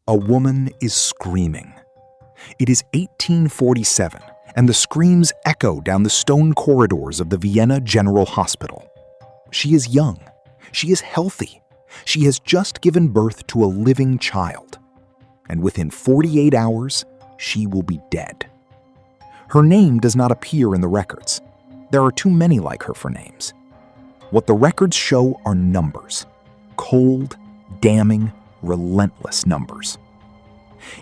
A woman is screaming. It is 1847, and the screams echo down the stone corridors of the Vienna General Hospital. She is young. She is healthy. She has just given birth to a living child. And within 48 hours, she will be dead. Her name does not appear in the records. There are too many like her for names. What the records show are numbers. Cold, damning, relentless numbers.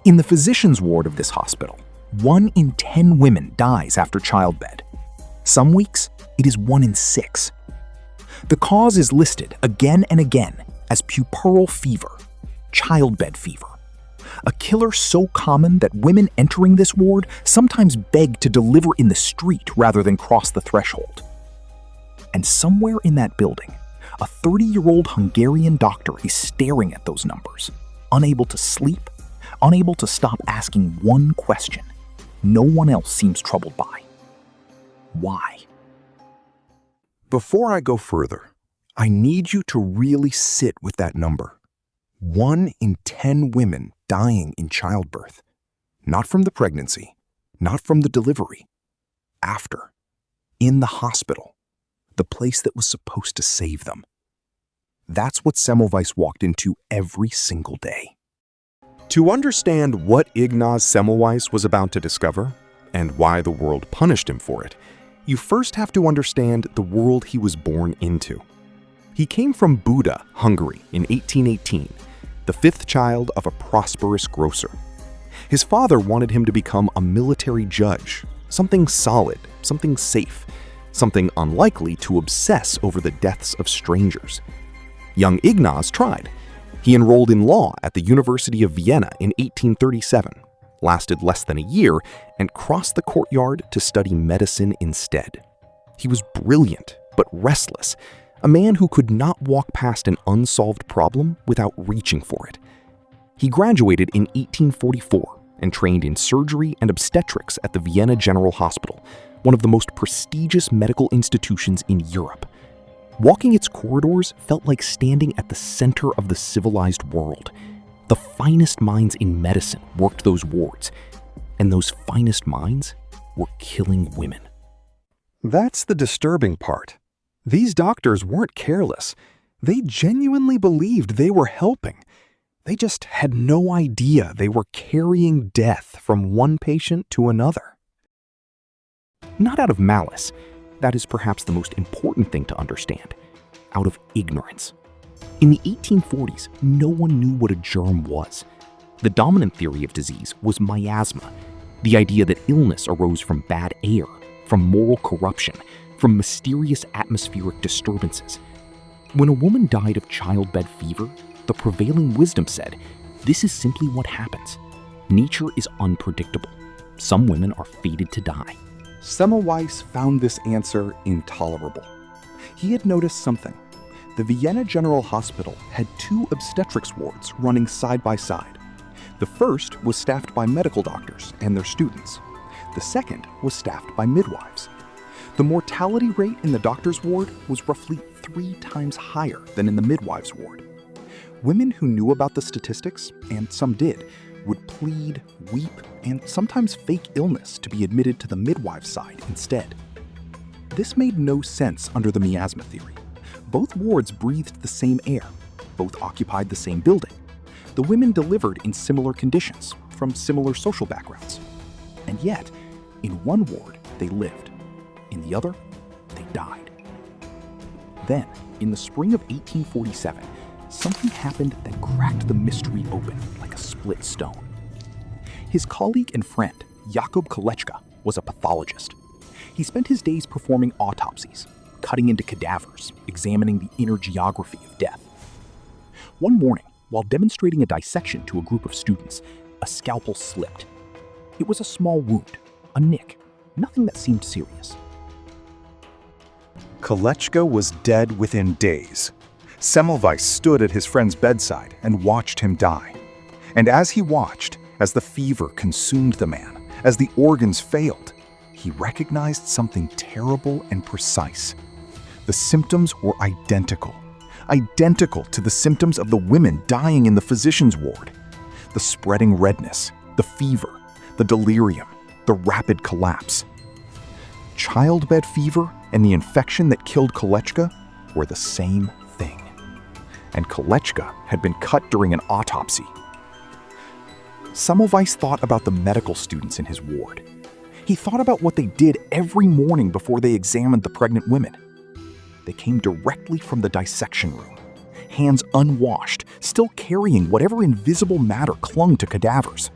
In the physician's ward of this hospital, 1 in 10 women dies after childbed. Some weeks, it is 1 in 6. The cause is listed again and again as puerperal fever, childbed fever, a killer so common that women entering this ward sometimes beg to deliver in the street rather than cross the threshold. And somewhere in that building, a 30-year-old Hungarian doctor is staring at those numbers, unable to sleep, unable to stop asking one question no one else seems troubled by. Why? Before I go further, I need you to really sit with that number. 1 in 10 women dying in childbirth. Not from the pregnancy, not from the delivery. After. In the hospital. The place that was supposed to save them. That's what Semmelweis walked into every single day. To understand what Ignaz Semmelweis was about to discover, and why the world punished him for it, you first have to understand the world he was born into. He came from Buda, Hungary, in 1818, the 5th child of a prosperous grocer. His father wanted him to become a military judge, something solid, something safe, something unlikely to obsess over the deaths of strangers. Young Ignaz tried. He enrolled in law at the University of Vienna in 1837, lasted less than a year, and crossed the courtyard to study medicine instead. He was brilliant, but restless, a man who could not walk past an unsolved problem without reaching for it. He graduated in 1844 and trained in surgery and obstetrics at the Vienna General Hospital, one of the most prestigious medical institutions in Europe. Walking its corridors felt like standing at the center of the civilized world. The finest minds in medicine worked those wards, and those finest minds were killing women. That's the disturbing part. These doctors weren't careless. They genuinely believed they were helping. They just had no idea they were carrying death from one patient to another. Not out of malice. That is perhaps the most important thing to understand. Out of ignorance. In the 1840s, no one knew what a germ was. The dominant theory of disease was miasma, the idea that illness arose from bad air, from moral corruption, from mysterious atmospheric disturbances. When a woman died of childbed fever, the prevailing wisdom said, this is simply what happens. Nature is unpredictable. Some women are fated to die. Semmelweis found this answer intolerable. He had noticed something. The Vienna General Hospital had 2 obstetrics wards running side by side. The first was staffed by medical doctors and their students. The second was staffed by midwives. The mortality rate in the doctor's ward was roughly 3 times higher than in the midwives' ward. Women who knew about the statistics, and some did, would plead, weep, and sometimes fake illness to be admitted to the midwives' side instead. This made no sense under the miasma theory. Both wards breathed the same air. Both occupied the same building. The women delivered in similar conditions, from similar social backgrounds. And yet, in one ward, they lived. In the other, they died. Then, in the spring of 1847, something happened that cracked the mystery open like a split stone. His colleague and friend, Jakob Kolechka, was a pathologist. He spent his days performing autopsies, cutting into cadavers, examining the inner geography of death. One morning, while demonstrating a dissection to a group of students, a scalpel slipped. It was a small wound, a nick, nothing that seemed serious. Kolechka was dead within days. Semmelweis stood at his friend's bedside and watched him die. And as he watched, as the fever consumed the man, as the organs failed, he recognized something terrible and precise. The symptoms were identical to the symptoms of the women dying in the physician's ward. The spreading redness, the fever, the delirium, the rapid collapse. Childbed fever and the infection that killed Kolechka were the same thing. And Kolechka had been cut during an autopsy. Semmelweis thought about the medical students in his ward. He thought about what they did every morning before they examined the pregnant women. They came directly from the dissection room, hands unwashed, still carrying whatever invisible matter clung to cadavers.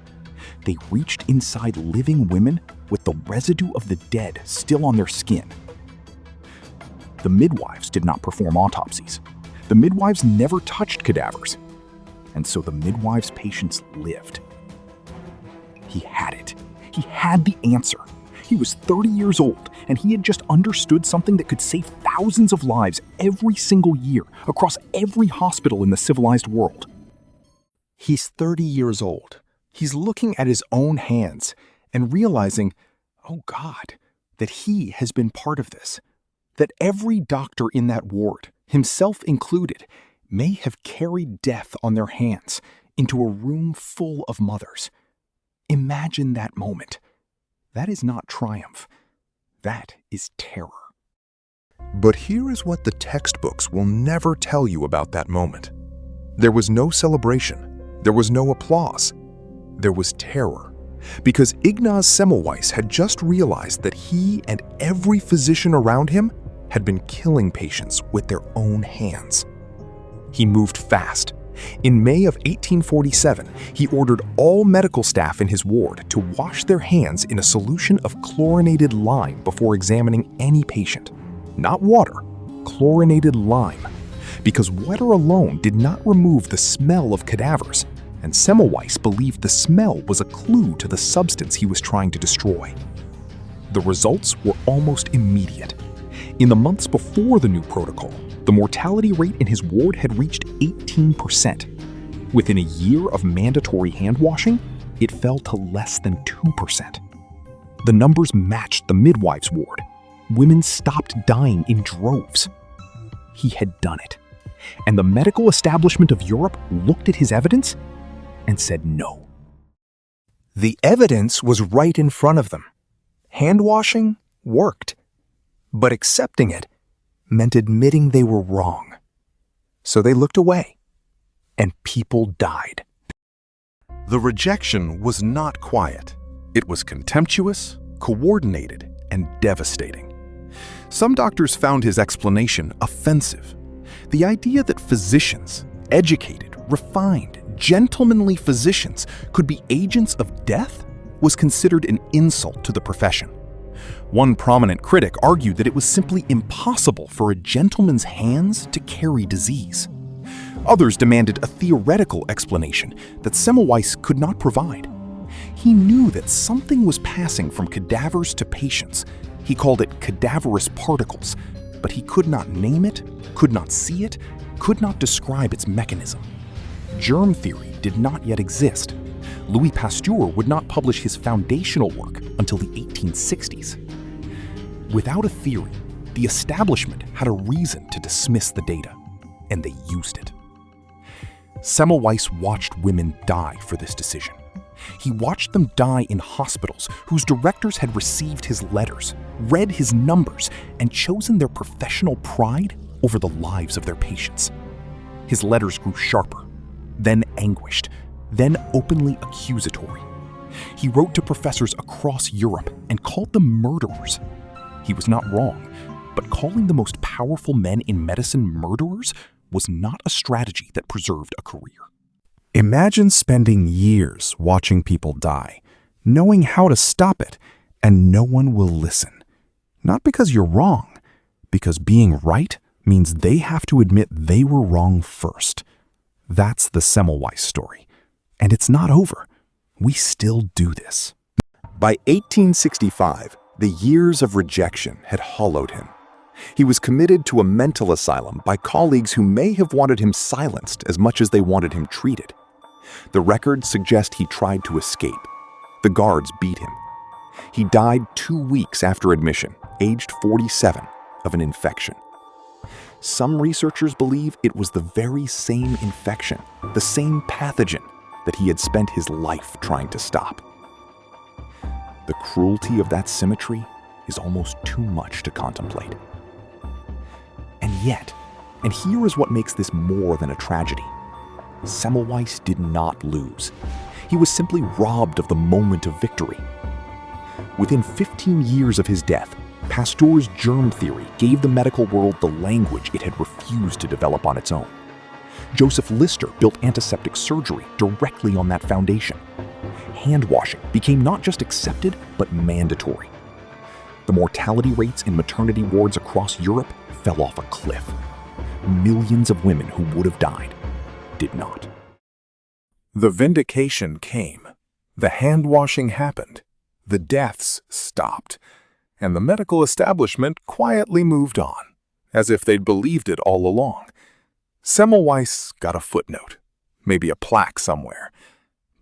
They reached inside living women with the residue of the dead still on their skin. The midwives did not perform autopsies. The midwives never touched cadavers. And so the midwives' patients lived. He had it. He had the answer. He was 30 years old, and he had just understood something that could save thousands of lives every single year across every hospital in the civilized world. He's 30 years old. He's looking at his own hands and realizing, oh God, that he has been part of this. That every doctor in that ward, himself included, may have carried death on their hands into a room full of mothers. Imagine that moment. That is not triumph. That is terror. But here is what the textbooks will never tell you about that moment. There was no celebration. There was no applause. There was terror. Because Ignaz Semmelweis had just realized that he and every physician around him had been killing patients with their own hands. He moved fast. In May of 1847, he ordered all medical staff in his ward to wash their hands in a solution of chlorinated lime before examining any patient. Not water, chlorinated lime. Because water alone did not remove the smell of cadavers, and Semmelweis believed the smell was a clue to the substance he was trying to destroy. The results were almost immediate. In the months before the new protocol, the mortality rate in his ward had reached 18%. Within a year of mandatory hand washing, it fell to less than 2%. The numbers matched the midwives' ward. Women stopped dying in droves. He had done it. And the medical establishment of Europe looked at his evidence and said no. The evidence was right in front of them. Hand washing worked. But accepting it meant admitting they were wrong. So they looked away, and people died. The rejection was not quiet. It was contemptuous, coordinated, and devastating. Some doctors found his explanation offensive. The idea that physicians, educated, refined, gentlemanly physicians, could be agents of death was considered an insult to the profession. One prominent critic argued that it was simply impossible for a gentleman's hands to carry disease. Others demanded a theoretical explanation that Semmelweis could not provide. He knew that something was passing from cadavers to patients. He called it cadaverous particles, but he could not name it, could not see it, could not describe its mechanism. Germ theory did not yet exist. Louis Pasteur would not publish his foundational work until the 1860s. Without a theory, the establishment had a reason to dismiss the data, and they used it. Semmelweis watched women die for this decision. He watched them die in hospitals whose directors had received his letters, read his numbers, and chosen their professional pride over the lives of their patients. His letters grew sharper, then anguished, then openly accusatory. He wrote to professors across Europe and called them murderers. He was not wrong, but calling the most powerful men in medicine murderers was not a strategy that preserved a career. Imagine spending years watching people die, knowing how to stop it, and no one will listen. Not because you're wrong, because being right means they have to admit they were wrong first. That's the Semmelweis story. And it's not over. We still do this. By 1865, the years of rejection had hollowed him. He was committed to a mental asylum by colleagues who may have wanted him silenced as much as they wanted him treated. The records suggest he tried to escape. The guards beat him. He died 2 weeks after admission, aged 47, of an infection. Some researchers believe it was the very same infection, the same pathogen, that he had spent his life trying to stop. The cruelty of that symmetry is almost too much to contemplate. And yet, and here is what makes this more than a tragedy, Semmelweis did not lose. He was simply robbed of the moment of victory. Within 15 years of his death, Pasteur's germ theory gave the medical world the language it had refused to develop on its own. Joseph Lister built antiseptic surgery directly on that foundation. Hand washing became not just accepted, but mandatory. The mortality rates in maternity wards across Europe fell off a cliff. Millions of women who would have died did not. The vindication came. The hand-washing happened. The deaths stopped. And the medical establishment quietly moved on, as if they'd believed it all along. Semmelweis got a footnote, maybe a plaque somewhere.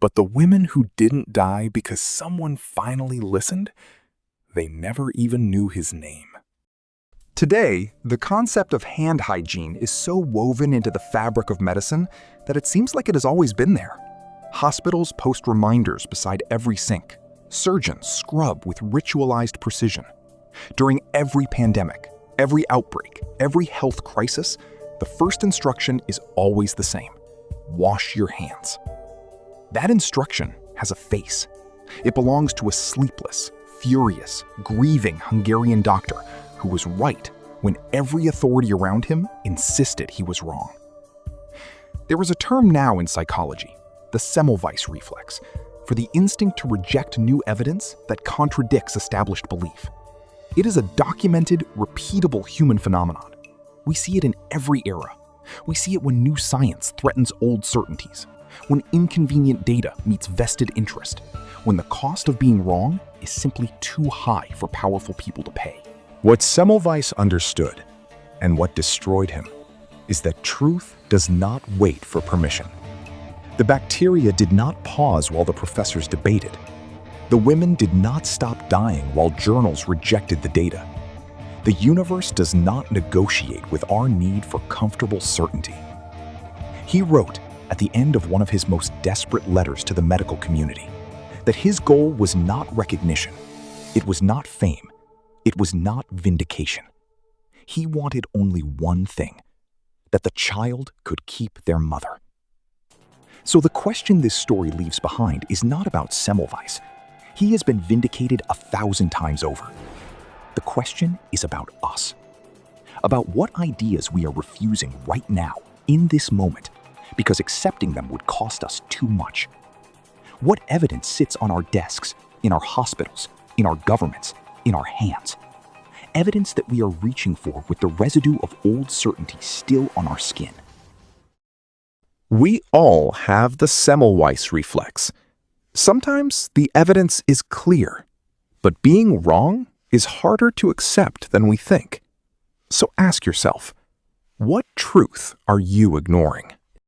But the women who didn't die because someone finally listened, they never even knew his name. Today, the concept of hand hygiene is so woven into the fabric of medicine that it seems like it has always been there. Hospitals post reminders beside every sink. Surgeons scrub with ritualized precision. During every pandemic, every outbreak, every health crisis, the first instruction is always the same: wash your hands. That instruction has a face. It belongs to a sleepless, furious, grieving Hungarian doctor who was right when every authority around him insisted he was wrong. There is a term now in psychology, the Semmelweis reflex, for the instinct to reject new evidence that contradicts established belief. It is a documented, repeatable human phenomenon. We see it in every era. We see it when new science threatens old certainties, when inconvenient data meets vested interest, when the cost of being wrong is simply too high for powerful people to pay. What Semmelweis understood, and what destroyed him, is that truth does not wait for permission. The bacteria did not pause while the professors debated. The women did not stop dying while journals rejected the data. The universe does not negotiate with our need for comfortable certainty. He wrote, at the end of one of his most desperate letters to the medical community, that his goal was not recognition, it was not fame, it was not vindication. He wanted only one thing: that the child could keep their mother. So the question this story leaves behind is not about Semmelweis. He has been vindicated 1,000 times over. The question is about us, about what ideas we are refusing right now, in this moment, because accepting them would cost us too much. What evidence sits on our desks, in our hospitals, in our governments, in our hands? Evidence that we are reaching for with the residue of old certainty still on our skin. We all have the Semmelweis reflex. Sometimes the evidence is clear, but being wrong is harder to accept than we think. So ask yourself, what truth are you ignoring?